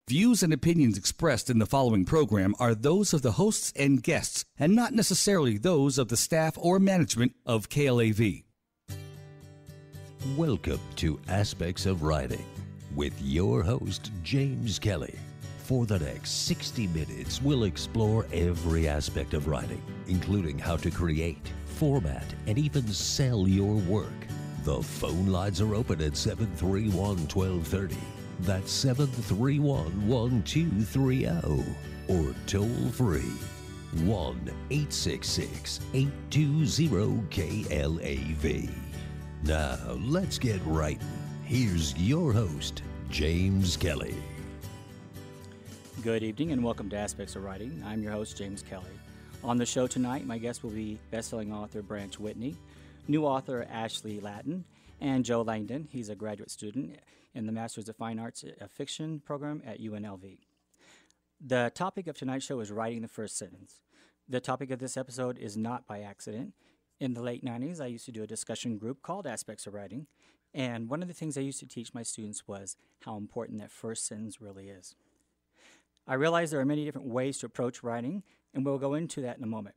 Views and opinions expressed in the following program are those of the hosts and guests, and not necessarily those of the staff or management of KLAV. Welcome to Aspects of Writing with your host, James Kelly. For the next 60 minutes, we'll explore every aspect of writing, including how to create, format, and even sell your work. The phone lines are open at 731-1230. That's 731-1230 or toll free 1-866-820-KLAV. Now, let's get writing. Here's your host, James Kelly. Good evening and welcome to Aspects of Writing. I'm your host, James Kelly. On the show tonight, my guest will be best-selling author Branch Whitney, new author Ashley Lattin, and Joe Langdon. He's a graduate student in the Masters of Fine Arts Fiction program at UNLV. The topic of tonight's show is writing the first sentence. The topic of this episode is not by accident. In the late 90s, I used to do a discussion group called Aspects of Writing, and one of the things I used to teach my students was how important that first sentence really is. I realize there are many different ways to approach writing, and we'll go into that in a moment.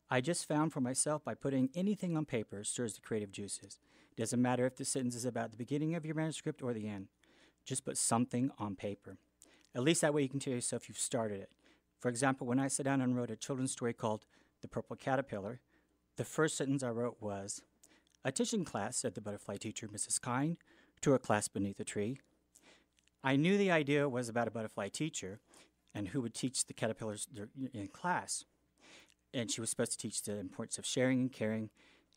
I just found for myself by putting anything on paper stirs the creative juices. It doesn't matter if the sentence is about the beginning of your manuscript or the end. Just put something on paper. At least that way you can tell yourself you've started it. For example, when I sat down and wrote a children's story called The Purple Caterpillar, the first sentence I wrote was, "Attention class," said the butterfly teacher, Mrs. Kind, to her class beneath a tree. I knew the idea was about a butterfly teacher and who would teach the caterpillars in class. And she was supposed to teach the importance of sharing and caring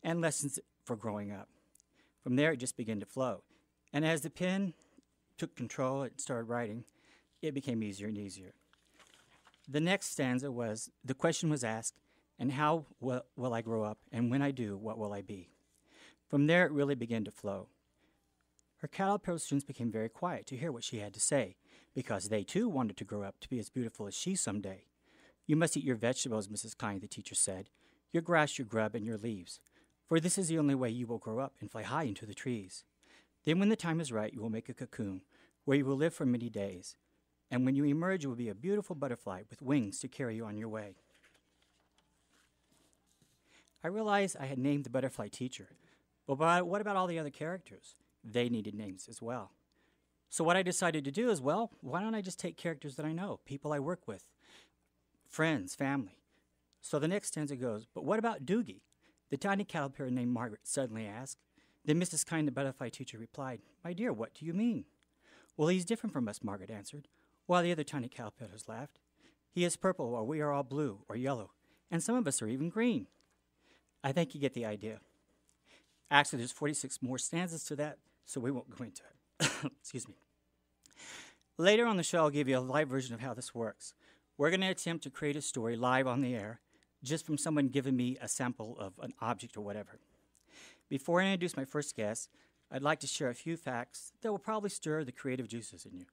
and lessons for growing up. From there, it just began to flow. And as the pen took control and started writing, it became easier and easier. The next stanza was, the question was asked, and how will I grow up? And when I do, what will I be? From there, it really began to flow. Her caterpillar students became very quiet to hear what she had to say, because they too wanted to grow up to be as beautiful as she someday. "You must eat your vegetables," Mrs. Kind, the teacher said, "your grass, your grub, and your leaves. For this is the only way you will grow up and fly high into the trees. Then when the time is right, you will make a cocoon where you will live for many days. And when you emerge, you will be a beautiful butterfly with wings to carry you on your way." I realized I had named the butterfly teacher, but what about all the other characters? They needed names as well. So what I decided to do is, well, why don't I just take characters that I know, people I work with, friends, family. So the next stanza goes, "But what about Doogie?" The tiny caterpillar named Margaret suddenly asked. Then Mrs. Kind, the butterfly teacher, replied, "My dear, what do you mean?" "Well, he's different from us," Margaret answered, while the other tiny caterpillars laughed. "He is purple, while we are all blue or yellow, and some of us are even green." I think you get the idea. Actually, there's 46 more stanzas to that, so we won't go into it. Excuse me. Later on the show, I'll give you a live version of how this works. We're going to attempt to create a story live on the air, just from someone giving me a sample of an object or whatever. Before I introduce my first guest, I'd like to share a few facts that will probably stir the creative juices in you.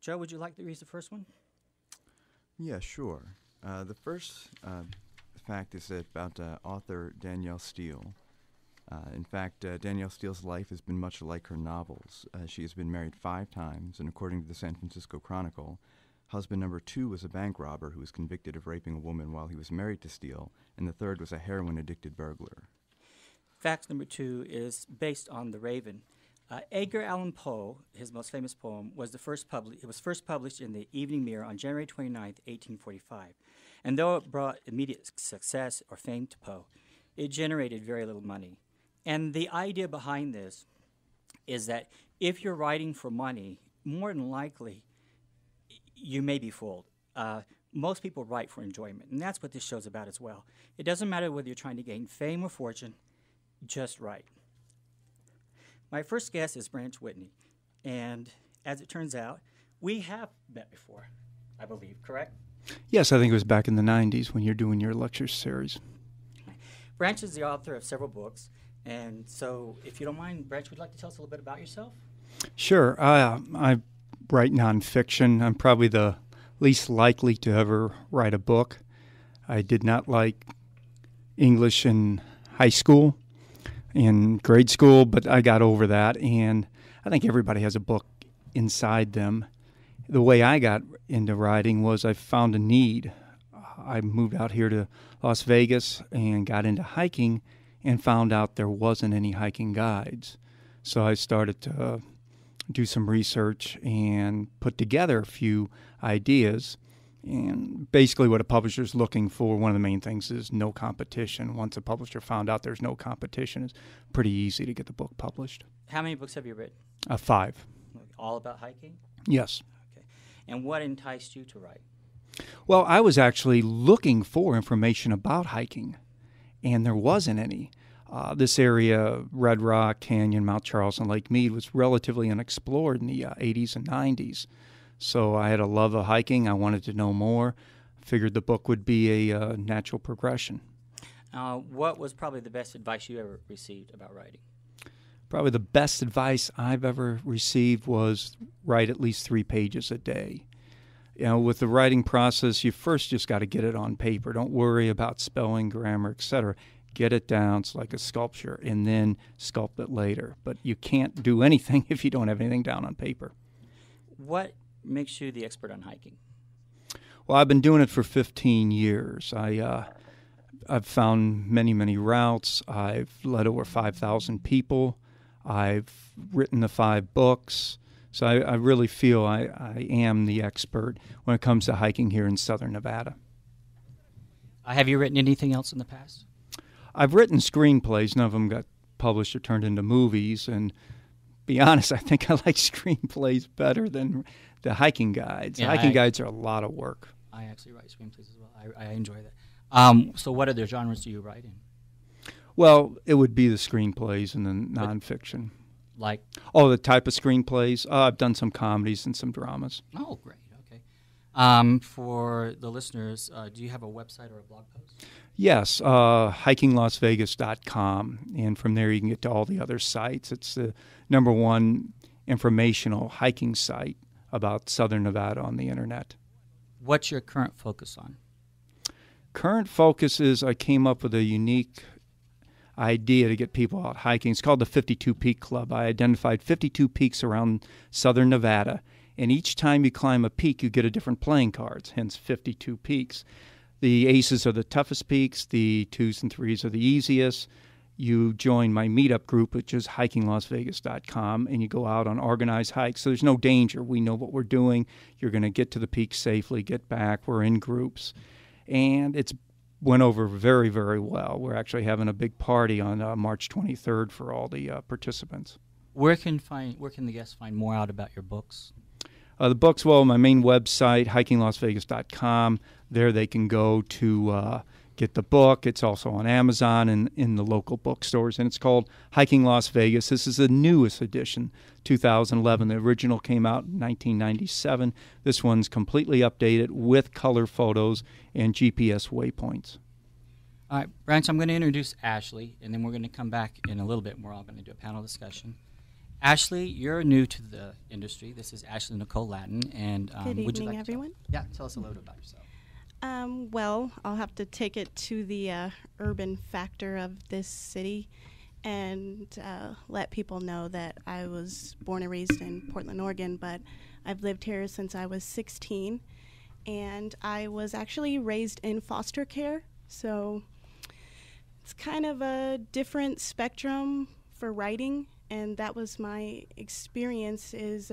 Joe, would you like to read the first one? Yeah, sure. The first fact is about author Danielle Steele. In fact, Danielle Steele's life has been much like her novels. She has been married 5 times, and according to the San Francisco Chronicle, husband number 2 was a bank robber who was convicted of raping a woman while he was married to Steele, and the third was a heroin-addicted burglar. Fact number 2 is based on The Raven. Edgar Allan Poe, his most famous poem, was first published in the Evening Mirror on January 29, 1845. And though it brought immediate success or fame to Poe, it generated very little money. And the idea behind this is that if you're writing for money, more than likely, you may be fooled. Most people write for enjoyment, and that's what this show's about as well. It doesn't matter whether you're trying to gain fame or fortune, just write. My first guest is Branch Whitney, and as it turns out, we have met before, I believe, correct? Yes, I think it was back in the 90s when you're doing your lecture series. Branch is the author of several books, and so if you don't mind, Branch, would you like to tell us a little bit about yourself? Sure. I write nonfiction. I'm probably the least likely to ever write a book. I did not like English in high school, in grade school, but I got over that, and I think everybody has a book inside them. The way I got into writing was I found a need. I moved out here to Las Vegas and got into hiking and found out there wasn't any hiking guides. So I started to do some research and put together a few ideas. And basically what a publisher's looking for, one of the main things is no competition. Once a publisher found out there's no competition, it's pretty easy to get the book published. How many books have you written? 5. All about hiking? Yes. Okay. And what enticed you to write? Well, I was actually looking for information about hiking, and there wasn't any. This area, Red Rock, Canyon, Mount Charles, and Lake Mead, was relatively unexplored in the 80s and 90s. So I had a love of hiking. I wanted to know more. Figured the book would be a natural progression. What was probably the best advice you ever received about writing? Probably the best advice I've ever received was write at least 3 pages a day. With the writing process, you first just got to get it on paper. Don't worry about spelling, grammar, etc. Get it down. It's like a sculpture, and then sculpt it later. But you can't do anything if you don't have anything down on paper. What makes you the expert on hiking? Well, I've been doing it for 15 years. I've found many, many routes. I've led over 5,000 people. I've written the 5 books. So I really feel I am the expert when it comes to hiking here in southern Nevada. Have you written anything else in the past? I've written screenplays. None of them got published or turned into movies. And be honest, I think I like screenplays better than the hiking guides. Yeah, the hiking guides are a lot of work. I actually write screenplays as well. I enjoy that. So what other genres do you write in? Well, it would be the screenplays and the nonfiction. Like? Oh, the type of screenplays? I've done some comedies and some dramas. Oh, great. Okay. For the listeners, do you have a website or a blog post? Yes, hikinglasvegas.com. And from there you can get to all the other sites. It's the #1 informational hiking site about southern Nevada on the internet. What's your current focus on? Current focus is I came up with a unique idea to get people out hiking. It's called the 52 Peak Club. I identified 52 peaks around southern Nevada, and each time you climb a peak, you get a different playing cards, hence 52 peaks. The aces are the toughest peaks. The 2s and 3s are the easiest. You join my meetup group, which is hikinglasvegas.com, and you go out on organized hikes. So there's no danger. We know what we're doing. You're going to get to the peak safely, get back. We're in groups. And it's went over very, very well. We're actually having a big party on March 23rd for all the participants. Where can the guests find more out about your books? The books, well, my main website, hikinglasvegas.com. There they can go to get the book. It's also on Amazon and in the local bookstores, and it's called Hiking Las Vegas. This is the newest edition, 2011. The original came out in 1997. This one's completely updated with color photos and GPS waypoints. All right, Branch, I'm going to introduce Ashley, and then we're going to come back in a little bit. We're all going to do a panel discussion. Ashley, you're new to the industry. This is Ashley Nicole Lattin. And good would you evening, like everyone. Tell us a little bit about yourself. Well, I'll have to take it to the urban factor of this city and let people know that I was born and raised in Portland, Oregon, but I've lived here since I was 16, and I was actually raised in foster care, so it's kind of a different spectrum for writing, and that was my experience, is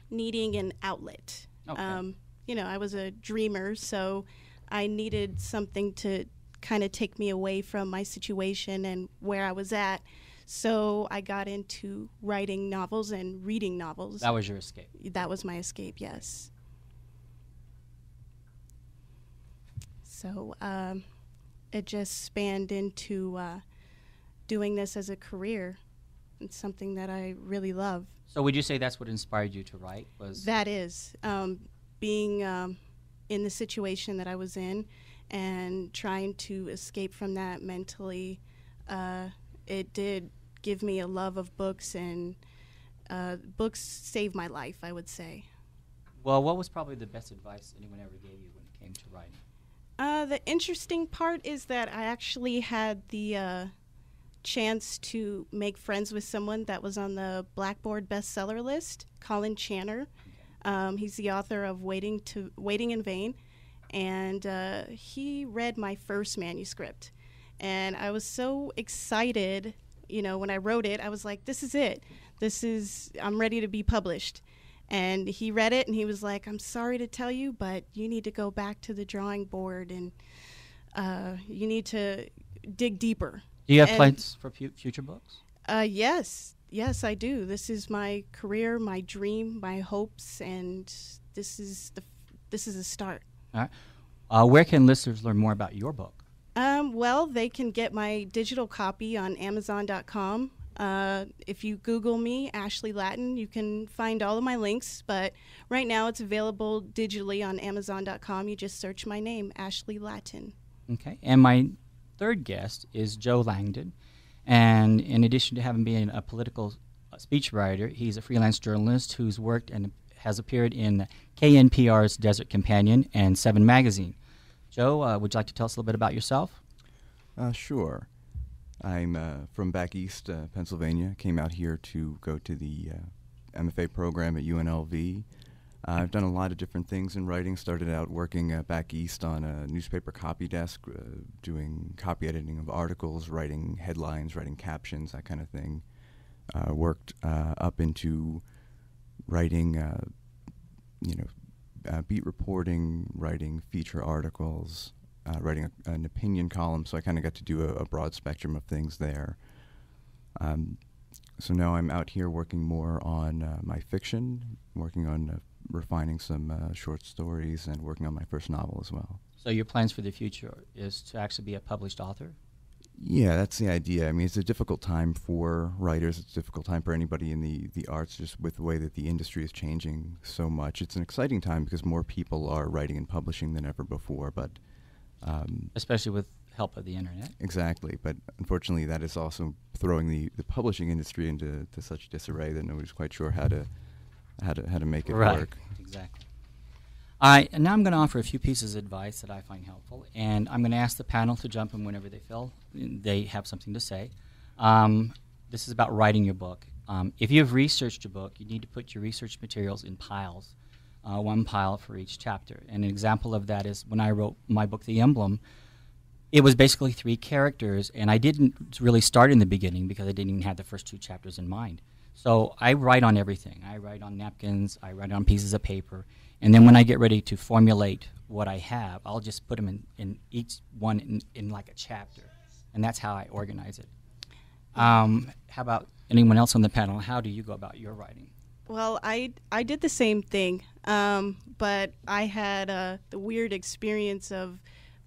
needing an outlet. Okay. I was a dreamer, so I needed something to kind of take me away from my situation and where I was at. So I got into writing novels and reading novels. That was your escape? That was my escape, yes. So it just spanned into doing this as a career. It's something that I really love. So would you say that's what inspired you to write? That is. Being in the situation that I was in and trying to escape from that mentally, it did give me a love of books, and books saved my life, I would say. Well, what was probably the best advice anyone ever gave you when it came to writing? The interesting part is that I actually had the chance to make friends with someone that was on the Blackboard bestseller list, Colin Channer. He's the author of Waiting in Vain, and he read my first manuscript. And I was so excited, when I wrote it. I was like, this is it. I'm ready to be published. And he read it, and he was like, I'm sorry to tell you, but you need to go back to the drawing board, and you need to dig deeper. Do you have plans for future books? Yes, I do. This is my career, my dream, my hopes, and this is a start. All right. Where can listeners learn more about your book? Well, they can get my digital copy on Amazon.com. If you Google me, Ashley Latin, you can find all of my links. But right now, it's available digitally on Amazon.com. You just search my name, Ashley Latin. Okay. And my third guest is Joe Langdon. And in addition to having been a political speechwriter, he's a freelance journalist who's worked and has appeared in KNPR's Desert Companion and Seven Magazine. Joe, would you like to tell us a little bit about yourself? Sure. I'm from back east, Pennsylvania. Came out here to go to the MFA program at UNLV. I've done a lot of different things in writing. Started out working back east on a newspaper copy desk, doing copy editing of articles, writing headlines, writing captions, that kind of thing. Worked up into writing, beat reporting, writing feature articles, writing an opinion column. So I kind of got to do a broad spectrum of things there. So now I'm out here working more on my fiction, working on refining some short stories, and working on my first novel as well. So your plans for the future is to actually be a published author? Yeah, that's the idea. I mean, it's a difficult time for writers. It's a difficult time for anybody in the arts, just with the way that the industry is changing so much. It's an exciting time because more people are writing and publishing than ever before, but... especially with help of the internet. Exactly, but unfortunately that is also throwing the publishing industry into such disarray that nobody's quite sure how to make it work. Exactly. And now I'm going to offer a few pieces of advice that I find helpful, and I'm going to ask the panel to jump in whenever they feel they have something to say. This is about writing your book. If you have researched your book, you need to put your research materials in piles, one pile for each chapter. And an example of that is when I wrote my book, The Emblem, it was basically 3 characters, and I didn't really start in the beginning because I didn't even have the first 2 chapters in mind. So I write on everything. I write on napkins, I write on pieces of paper, and then when I get ready to formulate what I have, I'll just put them in each one in like a chapter, and that's how I organize it. How about anyone else on the panel? How do you go about your writing? Well, I did the same thing, but I had the weird experience of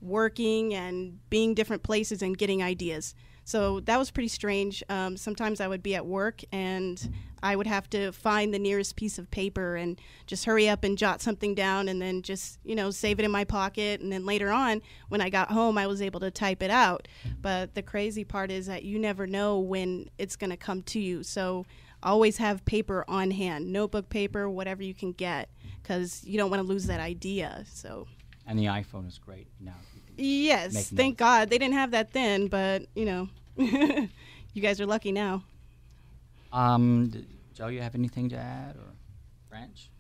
working and being different places and getting ideas. So that was pretty strange. Sometimes I would be at work and I would have to find the nearest piece of paper and just hurry up and jot something down and then just, save it in my pocket. And then later on, when I got home, I was able to type it out. But the crazy part is that you never know when it's going to come to you. So always have paper on hand, notebook paper, whatever you can get, because you don't want to lose that idea. So. And the iPhone is great now. Yes, thank God. They didn't have that then, but, you guys are lucky now. Joe, you have anything to add, or Branch?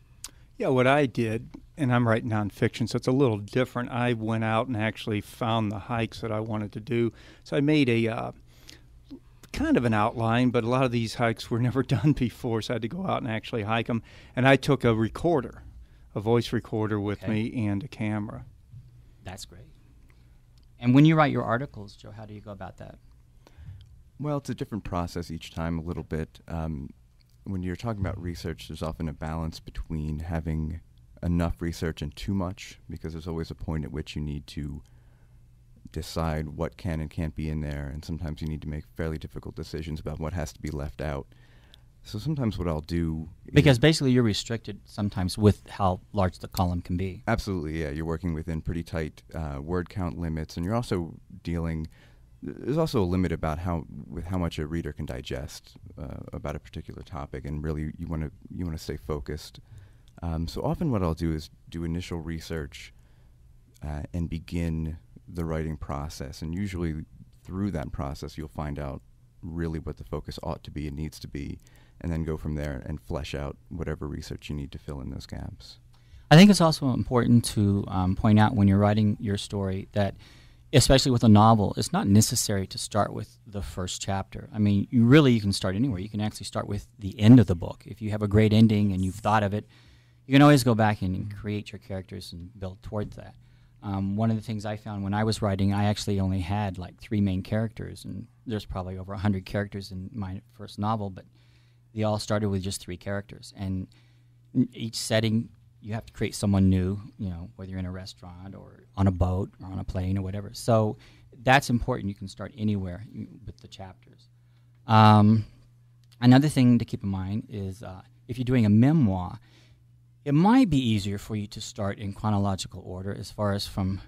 Yeah, what I did, and I'm writing nonfiction, so it's a little different. I went out and actually found the hikes that I wanted to do. So I made a kind of an outline, but a lot of these hikes were never done before, so I had to go out and actually hike them. And I took a voice recorder with me and a camera. That's great. And when you write your articles, Joe, how do you go about that? Well, it's a different process each time a little bit. When you're talking about research, there's often a balance between having enough research and too much, because there's always a point at which you need to decide what can and can't be in there, and sometimes you need to make fairly difficult decisions about what has to be left out. So sometimes what I'll do... Because basically you're restricted sometimes with how large the column can be. Absolutely, yeah. You're working within pretty tight word count limits, and you're also dealing... There's also a limit about how much a reader can digest about a particular topic, and really you want to stay focused. So often what I'll do is do initial research and begin the writing process, and usually through that process you'll find out really what the focus ought to be and needs to be, and then go from there and flesh out whatever research you need to fill in those gaps. I think it's also important to point out when you're writing your story that, especially with a novel, it's not necessary to start with the first chapter. I mean, you can start anywhere. You can actually start with the end of the book. If you have a great ending and you've thought of it, you can always go back and create your characters and build towards that. One of the things I found when I was writing, I actually only had like 3 main characters, and there's probably over 100 characters in my first novel, but they all started with just 3 characters. And in each setting, you have to create someone new, whether you're in a restaurant or on a boat or on a plane or whatever. So that's important. You can start anywhere with the chapters. Another thing to keep in mind is if you're doing a memoir, it might be easier for you to start in chronological order as far as from,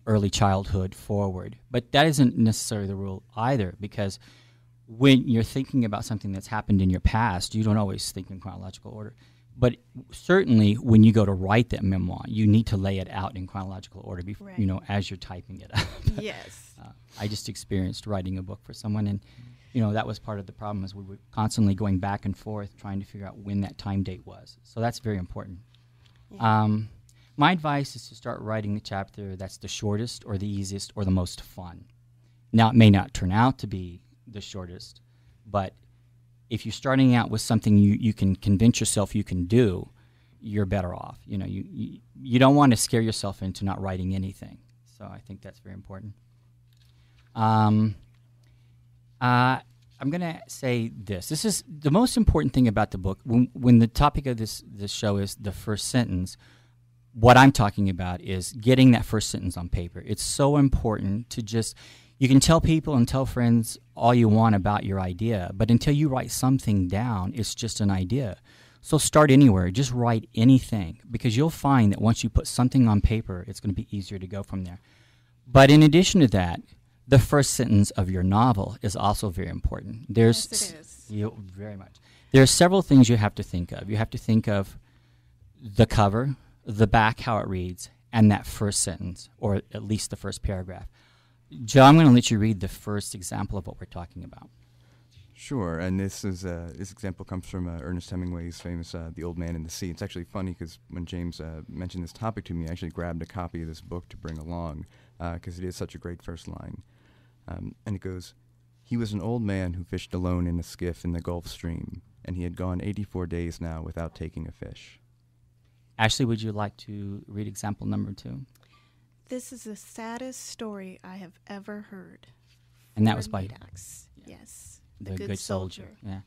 early childhood forward. But that isn't necessarily the rule either, because when you're thinking about something that's happened in your past, you don't always think in chronological order. But certainly when you go to write that memoir, you need to lay it out in chronological order, Right. As you're typing it up. Yes. I just experienced writing a book for someone, and that was part of the problem, is we were constantly going back and forth trying to figure out when that time date was. So that's very important. Yeah. My advice is to start writing the chapter that's the shortest or the easiest or the most fun. Now, it may not turn out to be the shortest, but if you're starting out with something you can convince yourself you can do, you're better off. You don't want to scare yourself into not writing anything. So I think that's very important. I'm going to say this. This is the most important thing about the book. When the topic of this show is the first sentence, what I'm talking about is getting that first sentence on paper. It's so important to you can tell people and tell friends all you want about your idea, but until you write something down, it's just an idea. So start anywhere. Just write anything, because you'll find that once you put something on paper, it's going to be easier to go from there. But in addition to that, the first sentence of your novel is also very important. Yes, it is. Very much. There are several things you have to think of. You have to think of the cover, the back, how it reads, and that first sentence, or at least the first paragraph. Joe, I'm going to let you read the first example of what we're talking about. Sure, and this example comes from Ernest Hemingway's famous "The Old Man and the Sea." It's actually funny because when James mentioned this topic to me, I actually grabbed a copy of this book to bring along because it is such a great first line. And it goes, "He was an old man who fished alone in a skiff in the Gulf Stream, and he had gone 84 days now without taking a fish." Ashley, would you like to read example number 2? This is the saddest story I have ever heard. And that was by Medax. Yes. The Good Soldier. Yeah.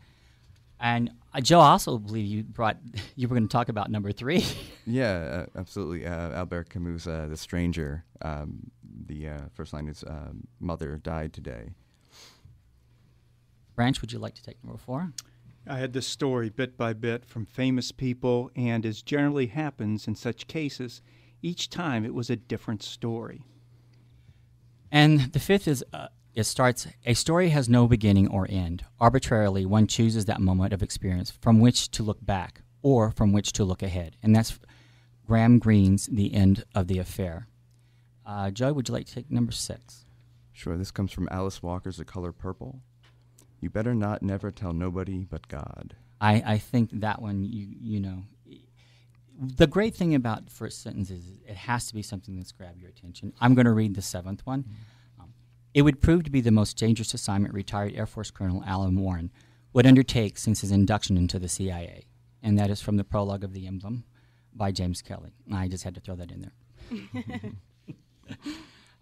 And Joe, I also believe you were going to talk about number 3. Yeah, absolutely. Albert Camus' The Stranger. The first line is, "Mother died today." Branch, would you like to take number 4? I had this story bit by bit from famous people, and as generally happens in such cases, each time it was a different story. And the 5th is, it starts, "A story has no beginning or end. Arbitrarily, one chooses that moment of experience from which to look back or from which to look ahead." And that's Graham Greene's The End of the Affair. Joe, would you like to take number 6? Sure, this comes from Alice Walker's The Color Purple. "You better not never tell nobody but God." I think that one, the great thing about first sentence is it has to be something that's grabbed your attention. I'm going to read the 7th one. "It would prove to be the most dangerous assignment retired Air Force Colonel Alan Warren would undertake since his induction into the CIA." And that is from the prologue of The Emblem by James Kelly. I just had to throw that in there.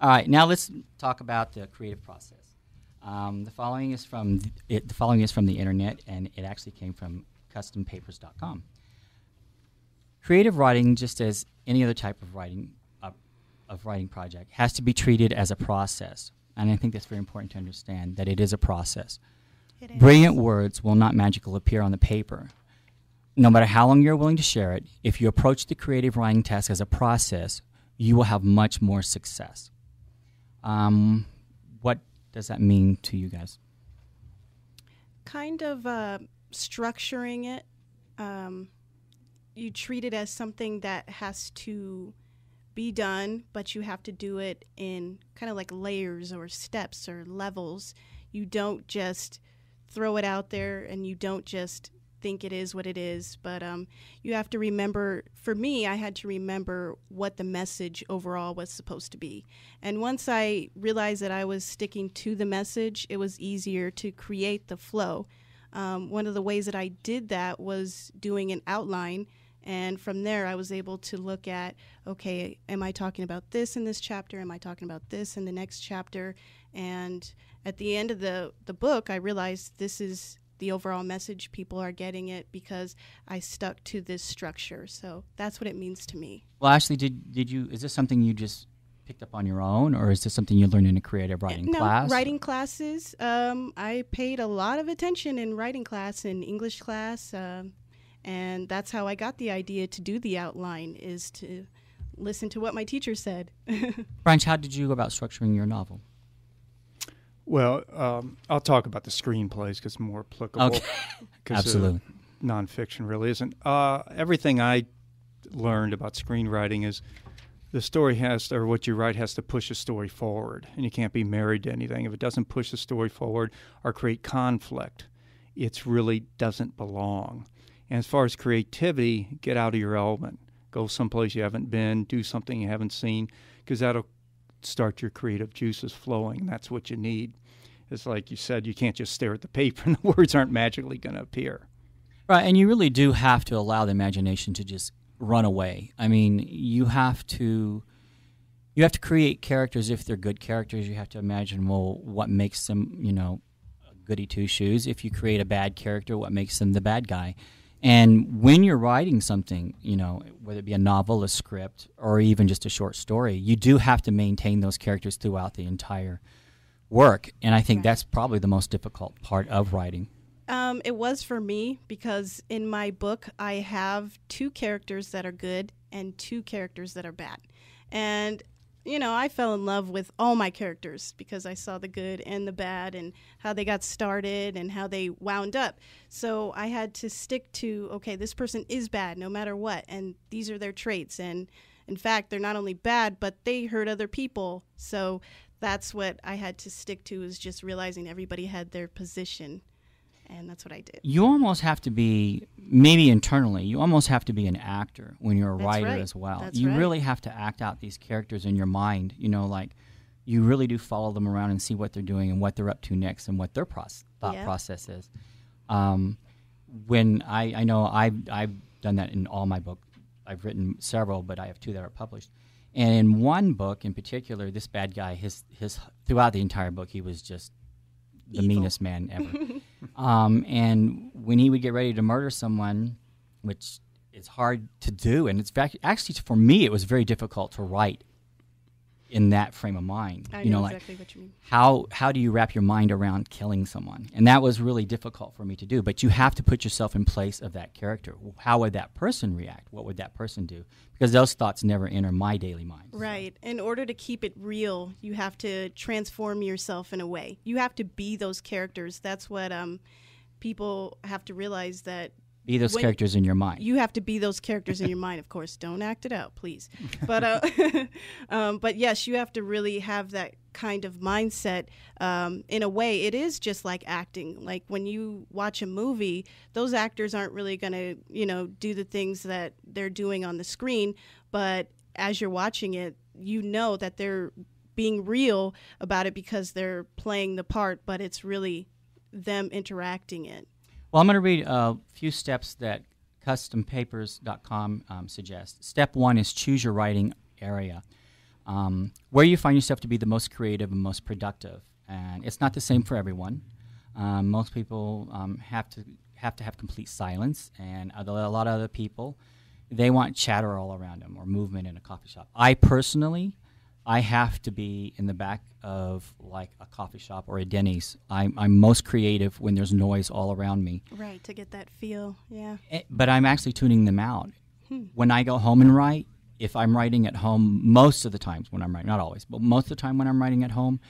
All right, now let's talk about the creative process. The following is from the internet, and it actually came from custompapers.com. Creative writing, just as any other type of writing project, has to be treated as a process. And I think that's very important to understand, that it is a process. It is. Brilliant words will not magically appear on the paper. No matter how long you're willing to share it, if you approach the creative writing task as a process, you will have much more success. What does that mean to you guys? Kind of structuring it. You treat it as something that has to be done, but you have to do it in kind of like layers or steps or levels. You don't just throw it out there, and you don't just think it is what it is. But you have to remember, for me, I had to remember what the message overall was supposed to be. And once I realized that I was sticking to the message, it was easier to create the flow. One of the ways that I did that was doing an outline. And from there, I was able to look at, okay, am I talking about this in this chapter? Am I talking about this in the next chapter? And at the end of the book, I realized this is the overall message. People are getting it because I stuck to this structure. So that's what it means to me. Well, Ashley, did you? Is this something you just picked up on your own, or is this something you learned in a creative writing class? No, writing classes. I paid a lot of attention in writing class and English class. And that's how I got the idea to do the outline, is to listen to what my teacher said. Branch, how did you go about structuring your novel? Well, I'll talk about the screenplays because it's more applicable. Okay. Absolutely. Nonfiction really isn't. Everything I learned about screenwriting is the story has to, or what you write has to push a story forward, and you can't be married to anything. If it doesn't push the story forward or create conflict, it really doesn't belong. And as far as creativity, get out of your element. Go someplace you haven't been, do something you haven't seen, because that'll start your creative juices flowing. That's what you need. It's like you said, you can't just stare at the paper and the words aren't magically going to appear. Right, and you really do have to allow the imagination to just run away. I mean, you have to create characters. If they're good characters, you have to imagine, well, what makes them, goody two-shoes. If you create a bad character, what makes them the bad guy? And when you're writing something, whether it be a novel, a script, or even just a short story, you do have to maintain those characters throughout the entire work. And I think that's probably the most difficult part of writing. It was for me, because in my book, I have 2 characters that are good and 2 characters that are bad. And I fell in love with all my characters because I saw the good and the bad and how they got started and how they wound up. So I had to stick to, okay, this person is bad no matter what, and these are their traits. And in fact, they're not only bad, but they hurt other people. So that's what I had to stick to, is just realizing everybody had their position. And that's what I did. You almost have to be, maybe internally, you almost have to be an actor when you're a writer as well. You really have to act out these characters in your mind. Like you really do follow them around and see what they're doing and what they're up to next and what their thought process is. When I know I've done that in all my books. I've written several, but I have 2 that are published. And in one book in particular, this bad guy, his throughout the entire book, he was just the meanest man ever. And when he would get ready to murder someone, which is hard to do, and it's actually for me, it was very difficult to write in that frame of mind. I know exactly what you mean. How do you wrap your mind around killing someone? And that was really difficult for me to do. But you have to put yourself in place of that character. How would that person react? What would that person do? Because those thoughts never enter my daily mind. Right. In order to keep it real, you have to transform yourself in a way. You have to be those characters. That's what people have to realize, that be those characters in your mind. You have to be those characters in your mind, of course. Don't act it out, please. But but yes, you have to really have that kind of mindset. In a way, it is just like acting. Like when you watch a movie, those actors aren't really going to, do the things that they're doing on the screen. But as you're watching it, you know that they're being real about it because they're playing the part, but it's really them interacting it. Well, I'm going to read a few steps that custompapers.com suggests. Step 1 is choose your writing area, where you find yourself to be the most creative and most productive. And it's not the same for everyone. Most people have to have complete silence, and a lot of other people, they want chatter all around them or movement in a coffee shop. I have to be in the back of like a coffee shop or a Denny's. I'm most creative when there's noise all around me. Right, to get that feel, yeah. But I'm actually tuning them out. When I go home and write, if I'm writing at home, most of the times when I'm writing, not always, but most of the time when I'm writing at home,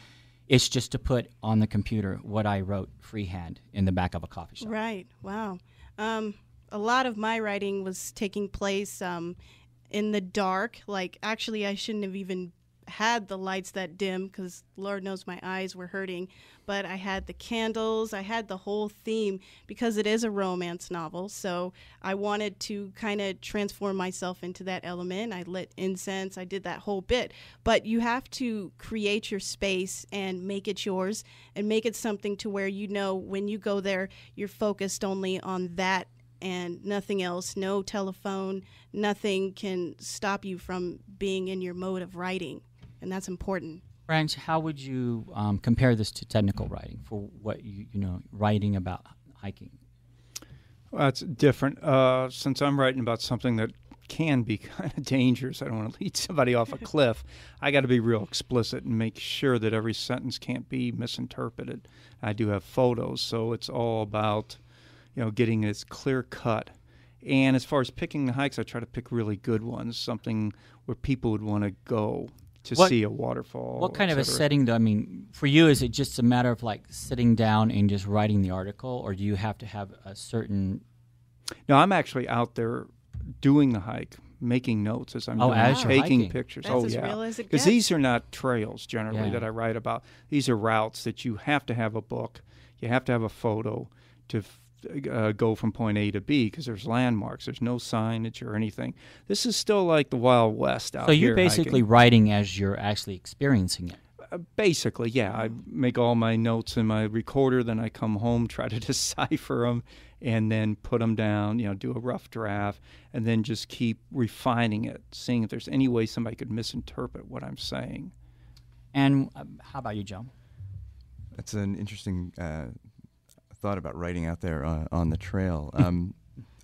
it's just to put on the computer what I wrote freehand in the back of a coffee shop. Right, wow. A lot of my writing was taking place in the dark. Like, actually, I shouldn't have even had the lights that dim because Lord knows my eyes were hurting, but I had the candles, I had the whole theme because it is a romance novel. So I wanted to kind of transform myself into that element. I lit incense, I did that whole bit. But you have to create your space and make it yours and make it something to where you know when you go there, you're focused only on that and nothing else. No telephone, nothing can stop you from being in your mode of writing. And that's important. Branch, how would you compare this to technical writing for what you know, writing about hiking? Well, it's different. Since I'm writing about something that can be kind of dangerous, I don't want to lead somebody off a cliff, I got to be real explicit and make sure that every sentence can't be misinterpreted. I do have photos, so it's all about, you know, getting it as clear cut. And as far as picking the hikes, I try to pick really good ones, something where people would want to go to see a waterfall. What kind of a setting, though? I mean, for you, is it just a matter of like sitting down and just writing the article, or do you have to have a certain... No, I'm actually out there doing the hike, making notes as I'm doing as you're taking hiking. pictures. That's as real as it Because gets. these are not trails generally that I write about. These are routes that you have to have a book, you have to have a photo to go from point A to B, because there's landmarks. There's no signage or anything. This is still like the Wild West out here. So you're basically writing as you're actually experiencing it. Basically, yeah. I make all my notes in my recorder, then I come home, try to decipher them, and then put them down, you know, do a rough draft, and then just keep refining it, seeing if there's any way somebody could misinterpret what I'm saying. And how about you, Joe? That's an interesting thought about writing out there on the trail.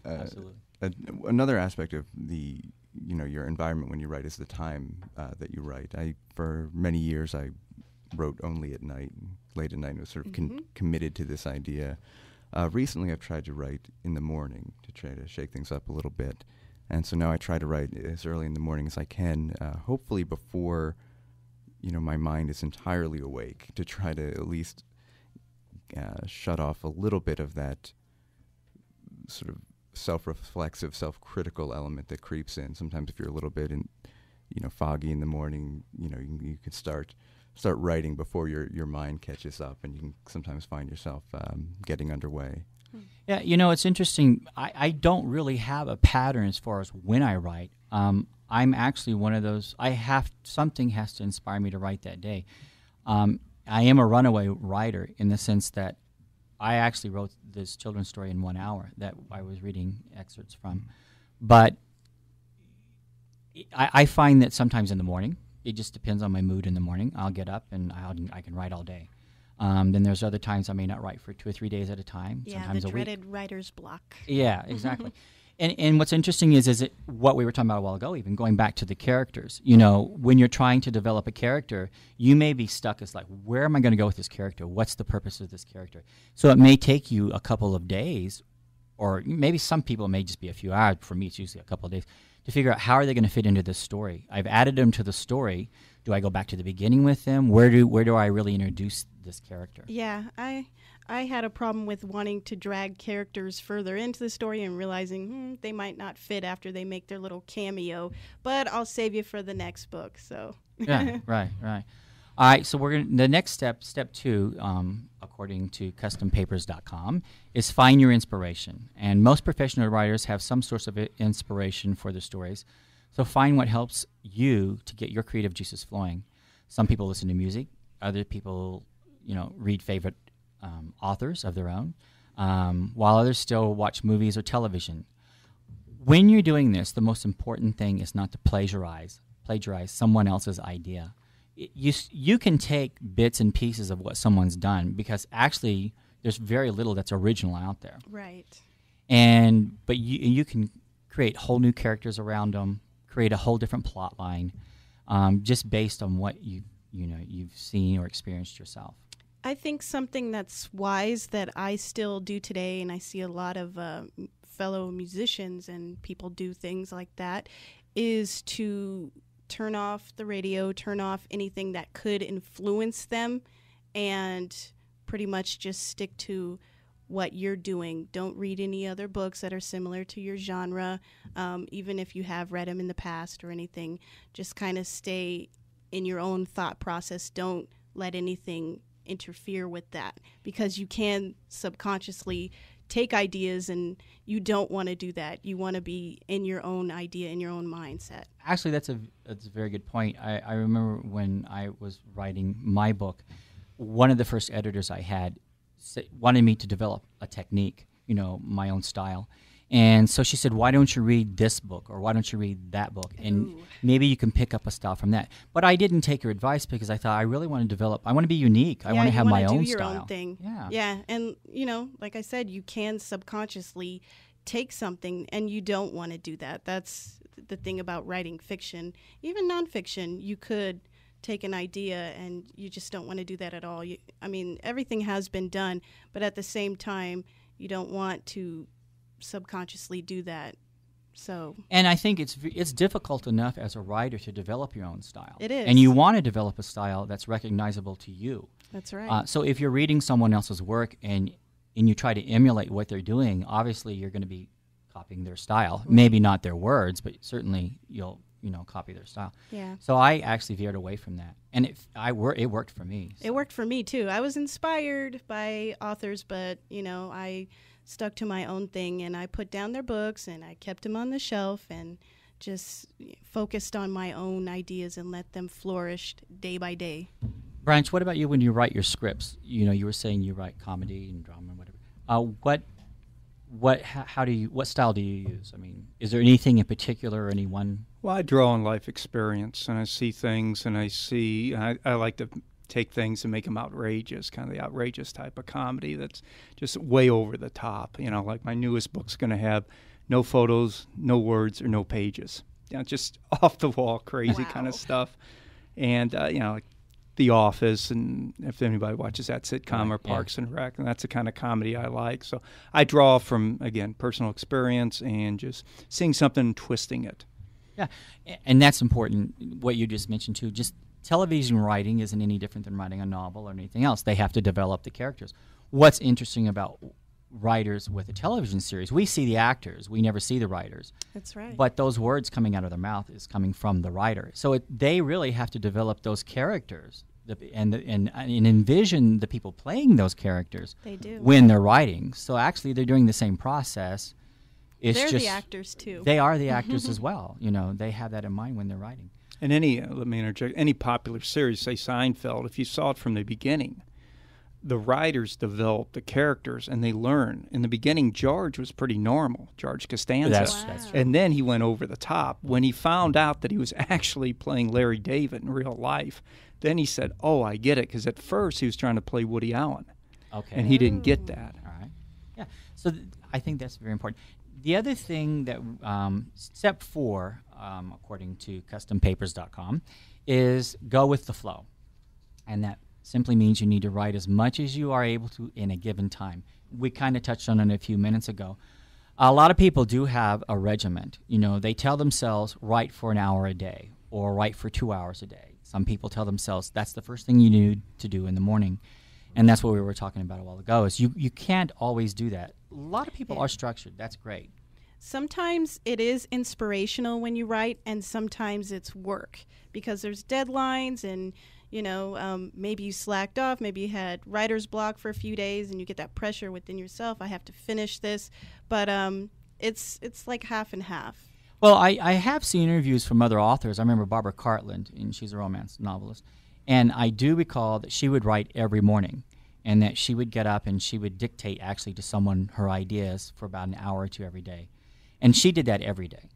Absolutely. Another aspect of the, you know, your environment when you write is the time that you write. For many years, I wrote only at night, late at night, and was sort of committed to this idea. Recently, I've tried to write in the morning to try to shake things up a little bit. And so now I try to write as early in the morning as I can, hopefully before, you know, my mind is entirely awake, to try to at least shut off a little bit of that sort of self-reflexive, self-critical element that creeps in. Sometimes if you're a little bit foggy in the morning, you know, you can start writing before your mind catches up, and you can sometimes find yourself getting underway. Yeah, you know, it's interesting. I don't really have a pattern as far as when I write. I'm actually one of those, something has to inspire me to write that day. I am a runaway writer in the sense that I actually wrote this children's story in 1 hour that I was reading excerpts from. But I find that sometimes in the morning, it just depends on my mood in the morning. I'll get up and I can write all day. Then there's other times I may not write for 2 or 3 days at a time, sometimes a week. Yeah, the dreaded writer's block. Yeah, exactly. And what's interesting is it what we were talking about a while ago, even going back to the characters. You know, when you're trying to develop a character, you may be stuck as like, where am I going to go with this character? What's the purpose of this character? So it may take you a couple of days, or maybe some people it may just be a few hours. For me, it's usually a couple of days to figure out how are they going to fit into this story. I've added them to the story. Do I go back to the beginning with them? Where do I really introduce this character? Yeah, I had a problem with wanting to drag characters further into the story and realizing they might not fit after they make their little cameo, but I'll save you for the next book. So Yeah, right. All right, so the next step 2, according to custompapers.com, is find your inspiration. And most professional writers have some source of inspiration for their stories. So find what helps you to get your creative juices flowing. Some people listen to music. Other people, you know, read favorite authors of their own, while others still watch movies or television. When you're doing this, the most important thing is not to plagiarize someone else's idea. You can take bits and pieces of what someone's done, because actually there's very little that's original out there. Right. But you can create whole new characters around them, create a whole different plot line, just based on what you've seen or experienced yourself. I think something that's wise that I still do today, and I see a lot of fellow musicians and people do things like that, is to turn off the radio, turn off anything that could influence them, and pretty much just stick to what you're doing. Don't read any other books that are similar to your genre, even if you have read them in the past or anything. Just kind of stay in your own thought process. Don't let anything interfere with that, because you can subconsciously take ideas, and you don't want to do that. You want to be in your own idea, in your own mindset. Actually, that's a very good point. I remember when I was writing my book, one of the first editors I had wanted me to develop a technique, my own style. And so she said, why don't you read this book, or why don't you read that book? And maybe you can pick up a style from that. But I didn't take her advice, because I thought I really want to develop, I want to be unique. I want to have my own style. You want to do your own thing. Yeah. Yeah. And, like I said, you can subconsciously take something, and you don't want to do that. That's the thing about writing fiction. Even nonfiction, you could take an idea, and you just don't want to do that at all. Everything has been done, but at the same time, you don't want to subconsciously do that. And I think it's difficult enough as a writer to develop your own style. It is. And you want to develop a style that's recognizable to you. That's right. So if you're reading someone else's work and you try to emulate what they're doing, obviously you're going to be copying their style. Mm-hmm. Maybe not their words, but certainly you'll copy their style. Yeah. So I actually veered away from that, and it worked for me. So. It worked for me too. I was inspired by authors, but I stuck to my own thing, and I put down their books, and I kept them on the shelf, and just focused on my own ideas and let them flourish day by day. Branch, what about you when you write your scripts? You were saying you write comedy and drama and whatever. What style do you use? Is there anything in particular, or any one? Well, I draw on life experience, and I see things, and I like to take things and make them outrageous, kind of the outrageous type of comedy that's just way over the top. Like my newest book's going to have no photos, no words, or no pages. Just off the wall, crazy kind of stuff. And like The Office, and if anybody watches that sitcom, or Parks and Rec, and that's the kind of comedy I like. So I draw from, again, personal experience and just seeing something and twisting it. Yeah, and that's important, what you just mentioned too. Just television writing isn't any different than writing a novel or anything else. They have to develop the characters. What's interesting about writers with a television series, we see the actors, we never see the writers. That's right. But those words coming out of their mouth is coming from the writer. So they really have to develop those characters and envision the people playing those characters. They do. When they're writing. So actually they're doing the same process. They're the actors too. They are the actors as well. They have that in mind when they're writing. And let me interject, any popular series, say Seinfeld, if you saw it from the beginning, the writers develop the characters, and they learn. In the beginning, George was pretty normal, George Costanza. That's true. And then he went over the top. When he found out that he was actually playing Larry David in real life, then he said, oh, I get it, because at first he was trying to play Woody Allen. Okay. And he didn't get that. All right. Yeah. So I think that's very important. The other thing that step 4, according to custompapers.com, is go with the flow. And that simply means you need to write as much as you are able to in a given time. We kind of touched on it a few minutes ago. A lot of people do have a regiment. They tell themselves write for an hour a day or write for 2 hours a day. Some people tell themselves that's the first thing you need to do in the morning. And that's what we were talking about a while ago, is you can't always do that. A lot of people are structured. That's great. Sometimes it is inspirational when you write, and sometimes it's work, because there's deadlines, and maybe you slacked off, maybe you had writer's block for a few days, and you get that pressure within yourself. I have to finish this, but it's like half and half. Well, I have seen interviews from other authors. I remember Barbara Cartland, and she's a romance novelist, and I do recall that she would write every morning, and that she would get up and she would dictate actually to someone her ideas for about an hour or two every day. And she did that every day.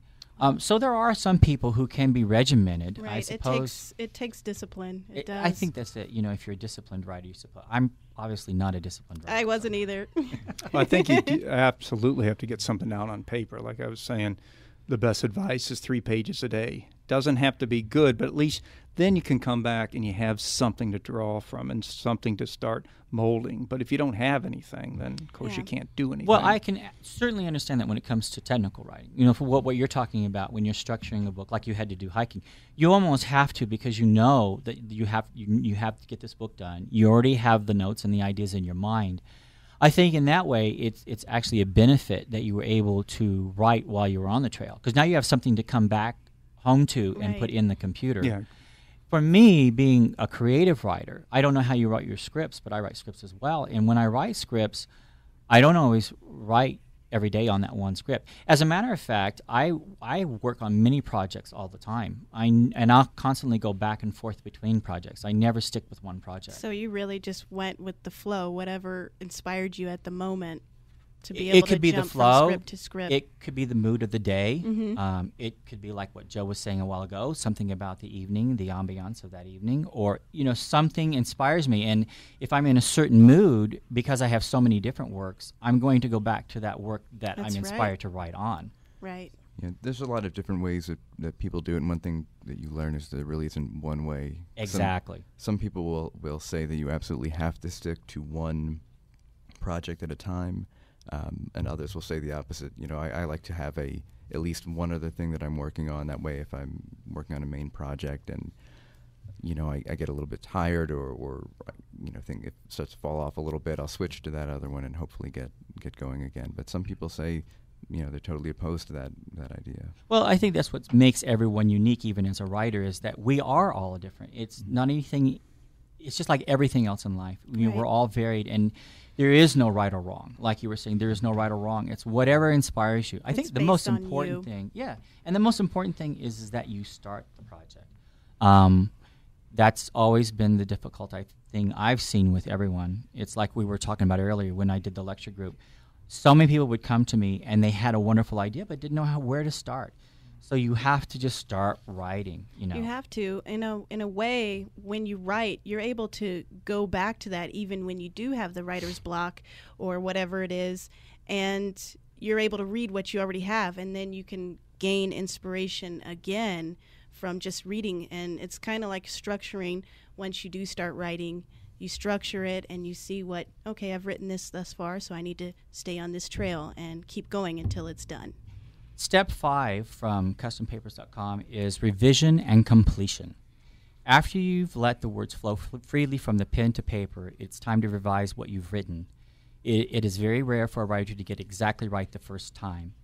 So there are some people who can be regimented, right. I suppose. It takes discipline. It does. I think that's it. If you're a disciplined writer, I'm obviously not a disciplined writer. I wasn't either. Well, I think you absolutely have to get something down on paper. Like I was saying, the best advice is 3 pages a day. Doesn't have to be good, but at least then you can come back and you have something to draw from and something to start molding. But if you don't have anything, then of course you can't do anything. Well, I can certainly understand that when it comes to technical writing. For what you're talking about when you're structuring a book, like you had to do hiking, you almost have to, because you know that you have to get this book done. You already have the notes and the ideas in your mind. I think in that way, it's actually a benefit that you were able to write while you were on the trail, because now you have something to come back home to and put in the computer. Yeah. For me, being a creative writer, I don't know how you write your scripts, but I write scripts as well. And when I write scripts, I don't always write every day on that one script. As a matter of fact, I work on many projects all the time. And I'll constantly go back and forth between projects. I never stick with one project. So you really just went with the flow, whatever inspired you at the moment to be able to be jump the flow, from script to script. It could be the mood of the day. Mm-hmm. It could be like what Joe was saying a while ago, something about the evening, the ambiance of that evening, or something inspires me. And if I'm in a certain mood, because I have so many different works, I'm going to go back to that work that That's I'm inspired right. to write on. Right. Yeah, there's a lot of different ways that people do it, and one thing that you learn is that there really isn't one way. Exactly. Some people will say that you absolutely have to stick to one project at a time. And others will say the opposite. I like to have at least one other thing that I'm working on. That way, if I'm working on a main project and I get a little bit tired or think it starts to fall off a little bit, I'll switch to that other one and hopefully get going again. But some people say they're totally opposed to that idea. Well, I think that's what makes everyone unique, even as a writer, is that we are all different. It's not anything. It's just like everything else in life. Right. We're all varied, and there is no right or wrong. Like you were saying, there is no right or wrong. It's whatever inspires you. I think the most important thing, and the most important thing is that you start the project. That's always been the difficult thing I've seen with everyone. It's like we were talking about earlier when I did the lecture group. So many people would come to me and they had a wonderful idea but didn't know where to start. So you have to just start writing, You have to. In a way, when you write, you're able to go back to that even when you do have the writer's block or whatever it is, and you're able to read what you already have, and then you can gain inspiration again from just reading. And it's kind of like structuring. Once you do start writing, you structure it and you see okay, I've written this thus far, so I need to stay on this trail and keep going until it's done. Step 5 from custompapers.com is revision and completion. After you've let the words flow freely from the pen to paper, it's time to revise what you've written. It is very rare for a writer to get exactly right the first time.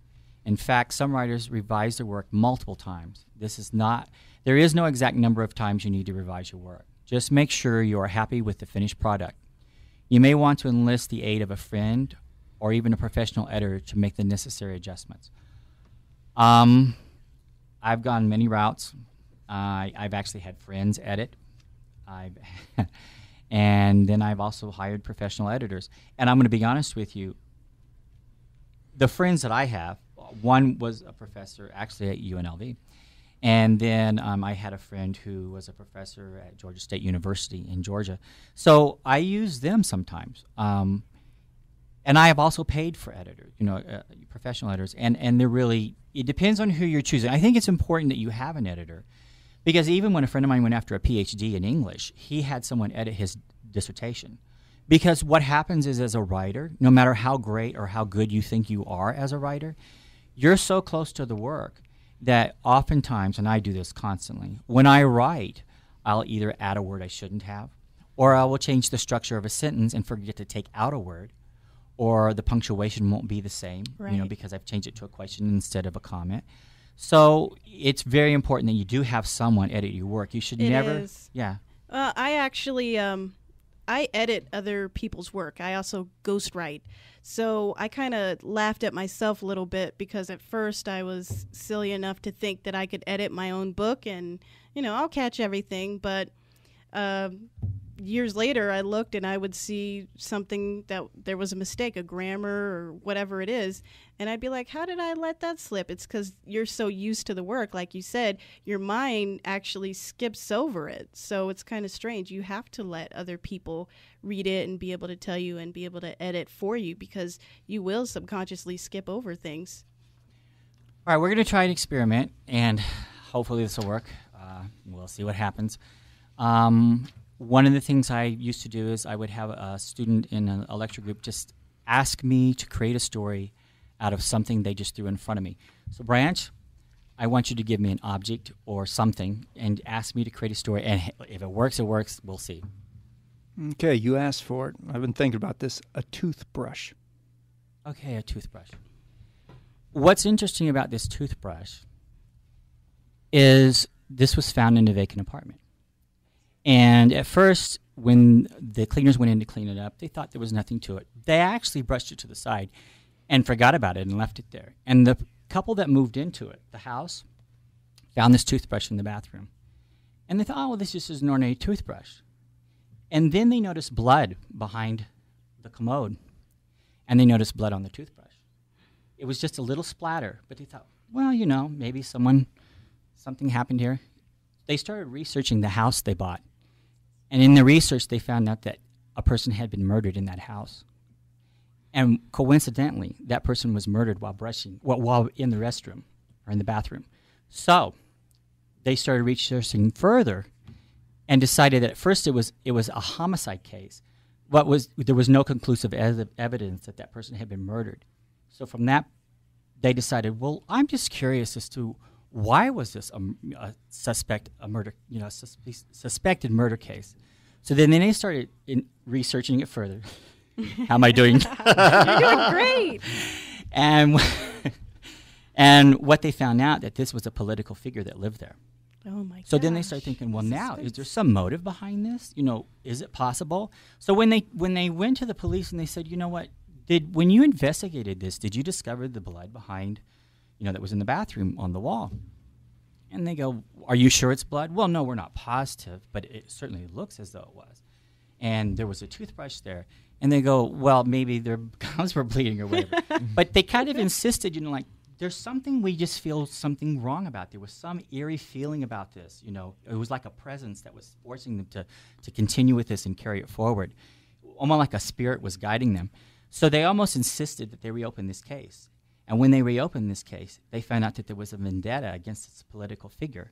In fact, some writers revise their work multiple times. There is no exact number of times you need to revise your work. Just make sure you are happy with the finished product. You may want to enlist the aid of a friend or even a professional editor to make the necessary adjustments. I've gone many routes. I've actually had friends edit. And then I've also hired professional editors. And I'm going to be honest with you. The friends that I have, one was a professor actually at UNLV. And then I had a friend who was a professor at Georgia State University in Georgia. So I use them sometimes. And I have also paid for editors, professional editors. And they're really, it depends on who you're choosing. I think it's important that you have an editor. Because even when a friend of mine went after a PhD in English, he had someone edit his dissertation. Because what happens is, as a writer, no matter how great or how good you think you are as a writer, you're so close to the work that oftentimes, and I do this constantly, when I write, I'll either add a word I shouldn't have, or I will change the structure of a sentence and forget to take out a word, or the punctuation won't be the same, right. Because I've changed it to a question instead of a comment. So it's very important that you do have someone edit your work. You should never. It is. Yeah. I actually I edit other people's work. I also ghostwrite. So I kind of laughed at myself a little bit because at first I was silly enough to think that I could edit my own book and, I'll catch everything. But years later I looked and I would see something that there was a mistake, a grammar or whatever it is. And I'd be like, how did I let that slip? It's because you're so used to the work. Like you said, your mind actually skips over it. So it's kind of strange. You have to let other people read it and be able to tell you and be able to edit for you because you will subconsciously skip over things. All right, we're going to try an experiment, and hopefully this will work. We'll see what happens. One of the things I used to do is I would have a student in a lecture group just ask me to create a story out of something they just threw in front of me. So, Branch, I want you to give me an object or something and ask me to create a story. And if it works, it works. We'll see. Okay, you asked for it. I've been thinking about this. A toothbrush. Okay, a toothbrush. What's interesting about this toothbrush is this was found in a vacant apartment. And at first, when the cleaners went in to clean it up, they thought there was nothing to it. They actually brushed it to the side and forgot about it and left it there. And the couple that moved into it, the house, found this toothbrush in the bathroom. And they thought, oh, well, this just is an ordinary toothbrush. And then they noticed blood behind the commode. And they noticed blood on the toothbrush. It was just a little splatter. But they thought, well, maybe something happened here. They started researching the house they bought. And in the research, they found out that a person had been murdered in that house. And coincidentally, that person was murdered while in the restroom or in the bathroom. So they started researching further and decided that at first it was a homicide case, but there was no conclusive evidence that person had been murdered. So from that, they decided, well, I'm just curious as to why was this a suspected murder case. So then they started researching it further. How am I doing? You're doing great. And what they found out that this was a political figure that lived there. Oh my god. So then they started thinking, well, now is there some motive behind this? Is it possible? So when they went to the police and they said, you know what, when you investigated this, did you discover the blood behind, that was in the bathroom on the wall? And they go, are you sure it's blood? Well, no, we're not positive, but it certainly looks as though it was. And there was a toothbrush there. And they go, well, maybe their gums were bleeding or whatever. But they kind of insisted, there's something we just feel something wrong about. There was some eerie feeling about this. It was like a presence that was forcing them to continue with this and carry it forward. Almost like a spirit was guiding them. So they almost insisted that they reopen this case. And when they reopened this case, they found out that there was a vendetta against this political figure.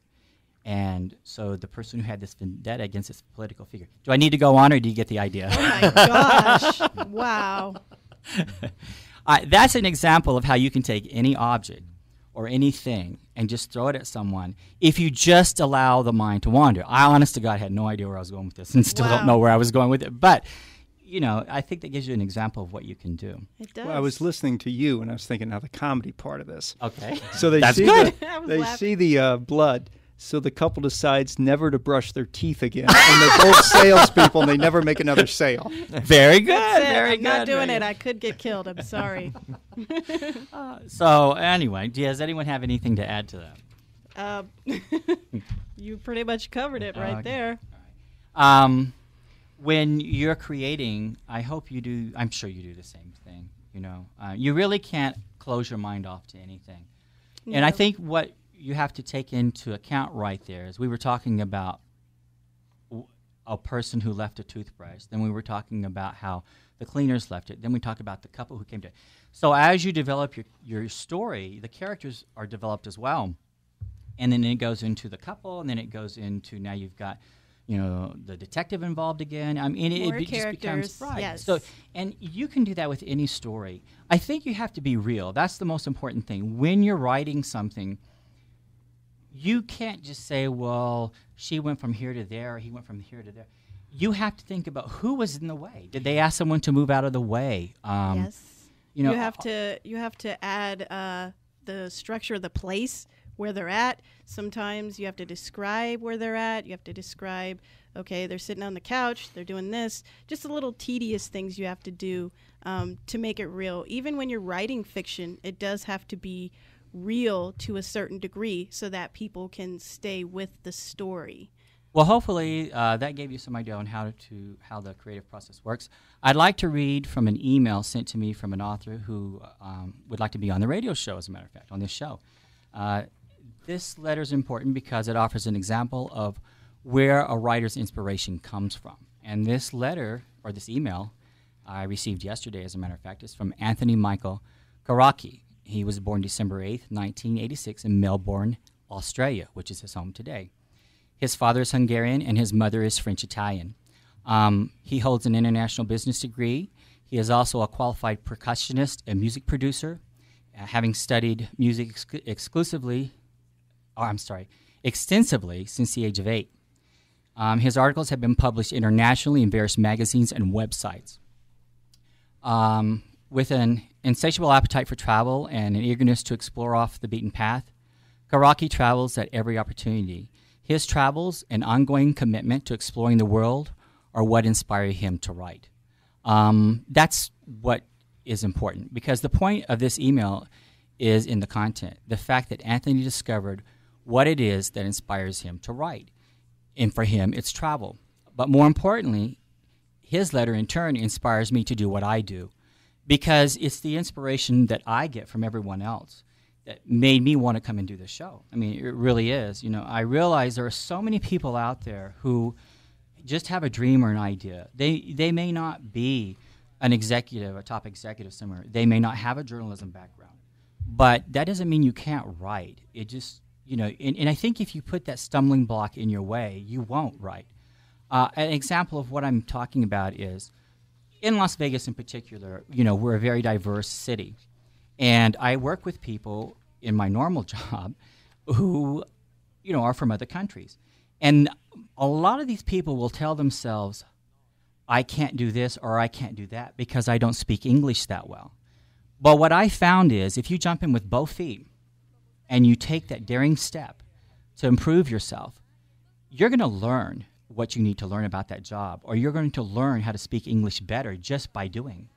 And so the person who had this vendetta against this political figure. Do I need to go on, or do you get the idea? Oh my gosh. Wow. That's an example of how you can take any object or anything and just throw it at someone if you just allow the mind to wander. I, honest to God, had no idea where I was going with this and still don't know where I was going with it. But, I think that gives you an example of what you can do. It does. Well, I was listening to you, and I was thinking, now the comedy part of this. Okay. So they That's see good. see the blood. So the couple decides never to brush their teeth again. And they're both salespeople, and they never make another sale. Very good. That's it. Very I'm good. not doing it. I could get killed. I'm sorry. So anyway, does anyone have anything to add to that? You pretty much covered it right there. When you're creating, I hope you do, I'm sure you do the same thing, you really can't close your mind off to anything. No. And I think what you have to take into account right there is we were talking about a person who left a toothbrush, then we were talking about how the cleaners left it, then we talked about the couple who came to it. So as you develop your story, the characters are developed as well. And then it goes into the couple, and then it goes into, now you've got the detective involved again. I mean, it just becomes right. Yes. So, and you can do that with any story. I think you have to be real. That's the most important thing. When you're writing something, you can't just say, well, she went from here to there, or he went from here to there. You have to think about who was in the way. Did they ask someone to move out of the way? Yes. You have to add the structure of the place where they're at. Sometimes you have to describe where they're at. You have to describe, okay, they're sitting on the couch, they're doing this. Just the little tedious things you have to do to make it real. Even when you're writing fiction, it does have to be real to a certain degree so that people can stay with the story. Well, hopefully that gave you some idea on how the creative process works. I'd like to read from an email sent to me from an author who would like to be on the radio show, as a matter of fact, on this show. This letter is important because it offers an example of where a writer's inspiration comes from. And this letter, or this email, I received yesterday, as a matter of fact, is from Anthony Michael Karaki. He was born December 8th, 1986 in Melbourne, Australia, which is his home today. His father is Hungarian and his mother is French-Italian. He holds an international business degree. He is also a qualified percussionist and music producer, having studied music extensively since the age of 8. His articles have been published internationally in various magazines and websites. With an insatiable appetite for travel and an eagerness to explore off the beaten path, Karaki travels at every opportunity. His travels and ongoing commitment to exploring the world are what inspire him to write. That's what is important, because the point of this email is in the content, the fact that Anthony discovered what it is that inspires him to write. And for him, it's travel. But more importantly, his letter in turn inspires me to do what I do, because it's the inspiration that I get from everyone else that made me want to come and do the show. I mean, it really is. You know, I realize there are so many people out there who just have a dream or an idea. They may not be an executive, a top executive somewhere. They may not have a journalism background. But that doesn't mean you can't write. It just, you know, and I think if you put that stumbling block in your way, you won't write. An example of what I'm talking about is, in Las Vegas in particular, you know, we're a very diverse city. And I work with people in my normal job who, you know, are from other countries. And a lot of these people will tell themselves, I can't do this or I can't do that because I don't speak English that well. But what I found is if you jump in with both feet and you take that daring step to improve yourself, you're going to learn what you need to learn about that job, or you're going to learn how to speak English better just by doing.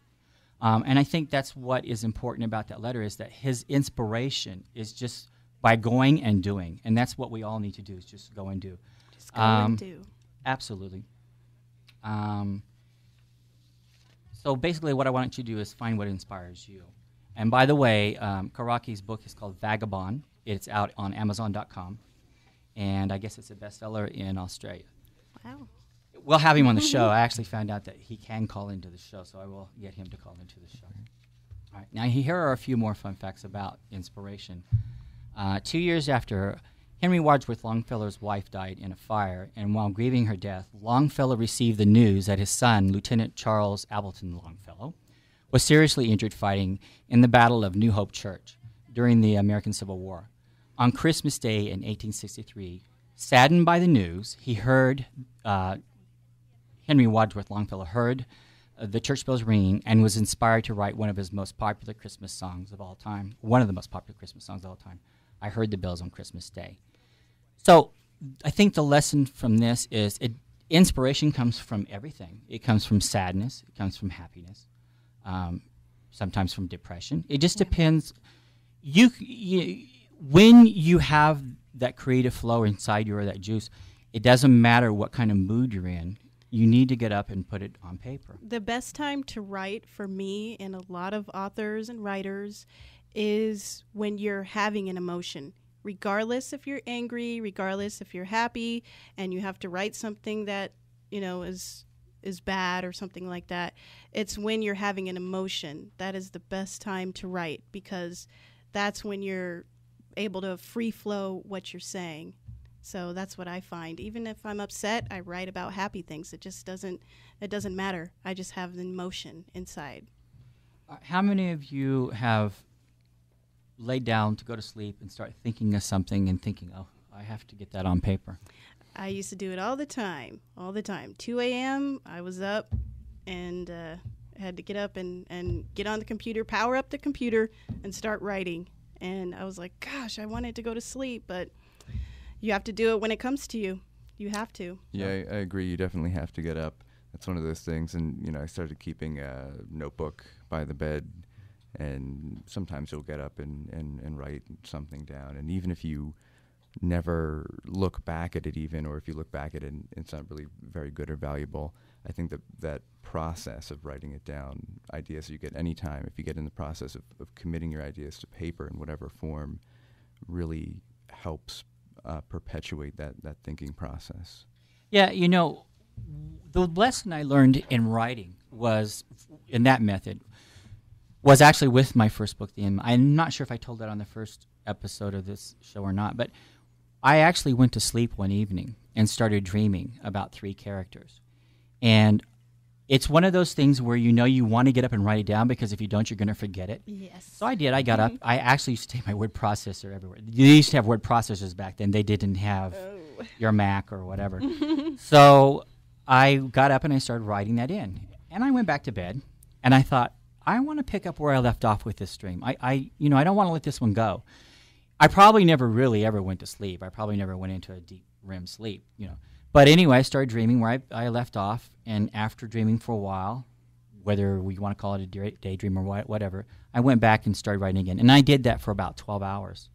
And I think that's what is important about that letter, is that his inspiration is just by going and doing. And that's what we all need to do, is just go and do. Just go and do. Absolutely. So basically what I want you to do is find what inspires you. And by the way, Karaki's book is called Vagabond. It's out on Amazon.com. And I guess it's a bestseller in Australia. Wow. We'll have him on the show. I actually found out that he can call into the show, so I will get him to call into the show. All right. Now, here are a few more fun facts about inspiration. 2 years after Henry Wadsworth Longfellow's wife died in a fire, and while grieving her death, Longfellow received the news that his son, Lieutenant Charles Appleton Longfellow, was seriously injured fighting in the Battle of New Hope Church during the American Civil War. On Christmas Day in 1863, saddened by the news, he heard Henry Wadsworth Longfellow heard the church bells ringing and was inspired to write one of his most popular Christmas songs of all time, one of the most popular Christmas songs of all time, I Heard the Bells on Christmas Day. So I think the lesson from this is inspiration comes from everything. It comes from sadness. It comes from happiness, sometimes from depression. It just depends. When you have that creative flow inside you, or that juice, it doesn't matter what kind of mood you're in. You need to get up and put it on paper. The best time to write for me and a lot of authors and writers is when you're having an emotion. Regardless if you're angry, regardless if you're happy, and you have to write something that, you know, is bad or something like that. It's when you're having an emotion. That is the best time to write, because that's when you're able to free flow what you're saying. So that's what I find. Even if I'm upset, I write about happy things. It doesn't matter. I just have an emotion inside. How many of you have laid down to go to sleep and start thinking of something and thinking, oh, I have to get that on paper? I used to do it all the time. 2 a.m., I was up and had to get up and get on the computer, power up the computer, and start writing. And I was like, gosh, I wanted to go to sleep, but you have to do it when it comes to you. You have to. Yeah, I agree. You definitely have to get up. That's one of those things. And, you know, I started keeping a notebook by the bed, and sometimes you'll get up and write something down. And even if you never look back at it or if you look back at it and it's not really very good or valuable, I think that process of writing it down, ideas you get anytime, if you get in the process of committing your ideas to paper in whatever form, really helps perpetuate that thinking process. Yeah, you know, the lesson I learned in writing was, in that method, was actually with my first book, I'm not sure if I told that on the first episode of this show or not, but I actually went to sleep one evening and started dreaming about 3 characters. And it's one of those things where you know you want to get up and write it down, because if you don't, you're going to forget it. Yes. So I did. I got up. I actually used to take my word processor everywhere. They used to have word processors back then. They didn't have your Mac or whatever. So I got up and I started writing that in. And I went back to bed, and I thought, I want to pick up where I left off with this dream. I don't want to let this one go. I probably never really ever went to sleep. I probably never went into a deep REM sleep, But anyway, I started dreaming where I left off, and after dreaming for a while, whether we want to call it a daydream or whatever, I went back and started writing again. And I did that for about 12 hours.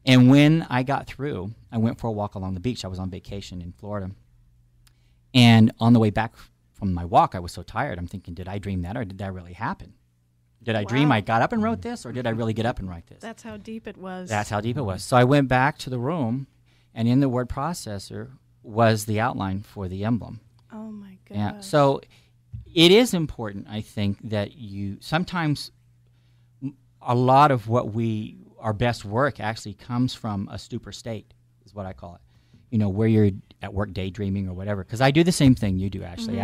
And when I got through, I went for a walk along the beach. I was on vacation in Florida. And on the way back from my walk, I was so tired. I'm thinking, did I dream that, or did that really happen? Did I dream I got up and wrote this, or did I really get up and write this? That's how deep it was. That's how deep it was. So I went back to the room, and in the word processor was the outline for the emblem. Oh, my gosh. Yeah. So it is important, I think, that you sometimes a lot of our best work actually comes from a stupor state, is what I call it. Where you're at work daydreaming or whatever. Because I do the same thing you do, actually.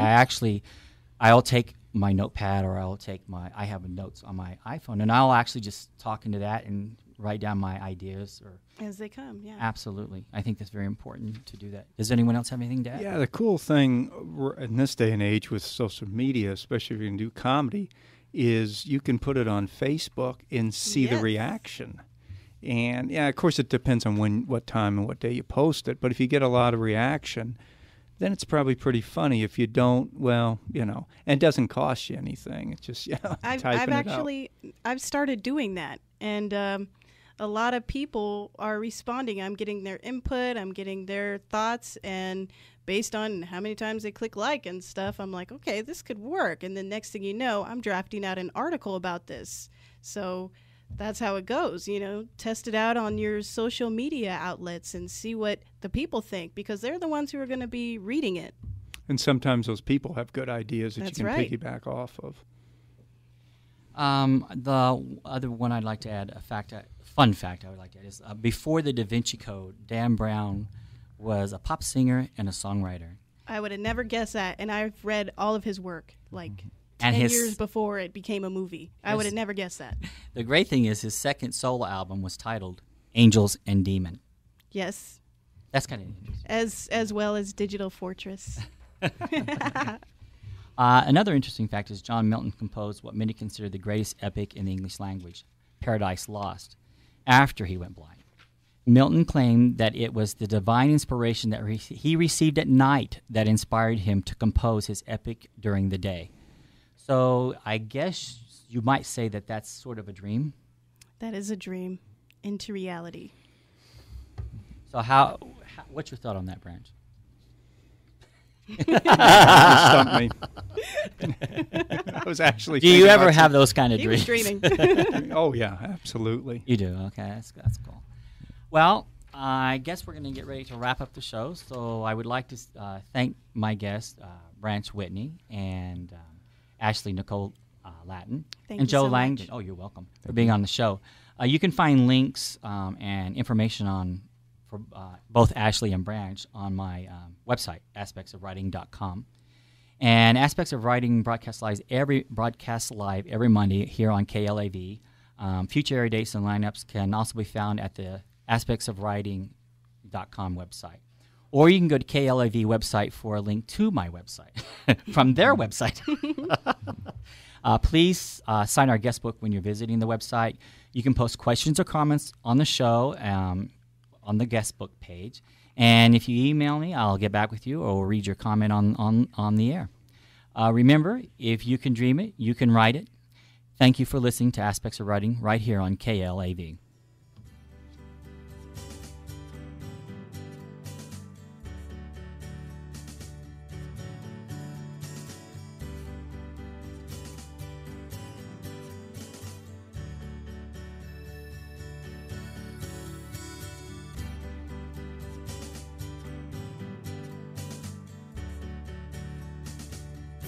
I'll take my notepad, or I have notes on my iPhone, and I'll actually just talk into that and write down my ideas. As they come, yeah. Absolutely. I think that's very important to do that. Does anyone else have anything to add? Yeah, the cool thing in this day and age with social media, especially if you can do comedy, is you can put it on Facebook and see the reaction. And, yeah, of course it depends on what time and what day you post it, but if you get a lot of reaction, then it's probably pretty funny. If you don't, well, and it doesn't cost you anything. It's just, I've started doing that, and a lot of people are responding. I'm getting their input, I'm getting their thoughts, and based on how many times they click like and stuff, I'm like, okay, this could work. And then next thing you know, I'm drafting out an article about this. So that's how it goes, test it out on your social media outlets and see what the people think, because they're the ones who are going to be reading it. And sometimes those people have good ideas that you can piggyback off of. The other one I'd like to add, fun fact I would like to add, is before the Da Vinci Code, Dan Brown was a pop singer and a songwriter. I would have never guessed that, and I've read all of his work, 10 years before it became a movie. I would have never guessed that. The great thing is his second solo album was titled Angels and Demon. Yes. That's kind of interesting. As well as Digital Fortress. Another interesting fact is John Milton composed what many consider the greatest epic in the English language, Paradise Lost, after he went blind. Milton claimed that it was the divine inspiration that he received at night that inspired him to compose his epic during the day. So I guess you might say that that's sort of a dream. That is a dream into reality. So what's your thought on that, Branch? Stumped me. I was actually. Do you ever have those kind of dreams? He was dreaming. Oh yeah, absolutely. You do. Okay, that's cool. Well, I guess we're going to get ready to wrap up the show. So I would like to thank my guests, Branch Whitney and Ashley Nicole Latin, and Joe Langdon. Oh, you're welcome for being on the show. You can find links and information for both Ashley and Branch on my website, aspectsofwriting.com. And Aspects of Writing broadcasts live every Monday here on KLAV. Future air dates and lineups can also be found at the aspectsofwriting.com website. Or you can go to KLAV website for a link to my website from their website. Please sign our guest book when you're visiting the website. You can post questions or comments on the show on the guest book page. And if you email me, I'll get back with you or read your comment on the air. Remember, if you can dream it, you can write it. Thank you for listening to Aspects of Writing right here on KLAV.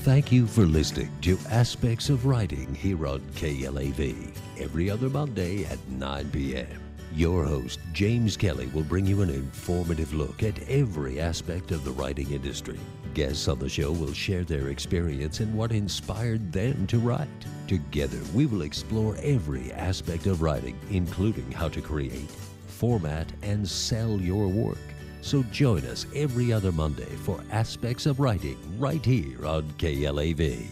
Thank you for listening to Aspects of Writing here on KLAV every other Monday at 9 p.m. Your host, James Kelly, will bring you an informative look at every aspect of the writing industry. Guests on the show will share their experience and what inspired them to write. Together, we will explore every aspect of writing, including how to create, format, and sell your work. So join us every other Monday for Aspects of Writing right here on KLAV.